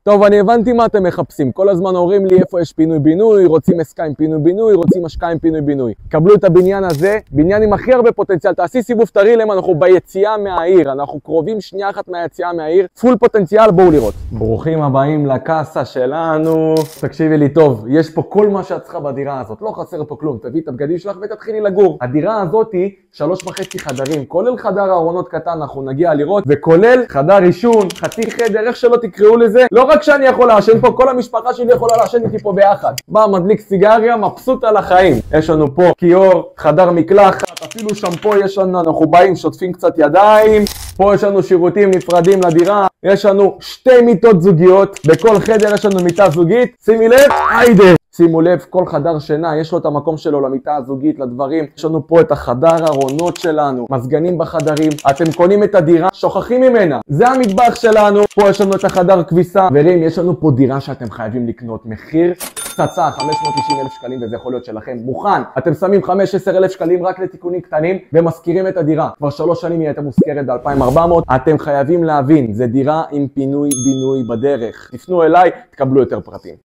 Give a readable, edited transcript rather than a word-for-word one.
טוב, אני הבנתי מה אתם מחפשים. כל הזמן אומרים לי איפה יש פינוי-בינוי, רוצים עסקה עם פינוי-בינוי, רוצים השקעה עם פינוי-בינוי. קבלו את הבניין הזה, בניין עם הכי הרבה פוטנציאל. תעשי סיבוב תראי להם, אנחנו ביציאה מהעיר, אנחנו קרובים שנייה אחת מהיציאה מהעיר. פול פוטנציאל, בואו לראות. ברוכים הבאים לקאסה שלנו. תקשיבי לי טוב, יש פה כל מה שאת צריכה בדירה הזאת. לא חסר פה כלום, תביאי את הבגדים שלך ותתחילי לגור. הדירה הזאת היא 3.5 חדרים, כולל חדר ארונות קטן, אנחנו נגיע לראות, וכולל חדר עישון, חצי חדר, איך שלא תקראו לזה. לא רק שאני יכול לעשן פה, כל המשפחה שלי יכולה לעשן איתי פה ביחד. בא, מדליק סיגריה, מבסוט על החיים. יש לנו פה כיור, חדר מקלחת, אפילו שמפו יש לנו, אנחנו באים, שוטפים קצת ידיים. פה יש לנו שירותים נפרדים לדירה, יש לנו 2 מיטות זוגיות, בכל חדר יש לנו מיטה זוגית. שימי לב, היידה. שימו לב, כל חדר שינה, יש לו את המקום שלו למיטה הזוגית, לדברים. יש לנו פה את החדר ארונות שלנו, מזגנים בחדרים. אתם קונים את הדירה, שוכחים ממנה. זה המטבח שלנו. פה יש לנו את החדר כביסה. חברים, יש לנו פה דירה שאתם חייבים לקנות. מחיר פצצה, 590,000 שקלים, וזה יכול להיות שלכם. מוכן. אתם שמים 15,000 שקלים רק לתיקונים קטנים, ומזכירים את הדירה. כבר 3 שנים היא הייתה מוזכרת ב-2,400. אתם חייבים להבין, זה דירה עם פינוי-בינוי בדרך. תפנו אליי, תקבלו יותר פרטים.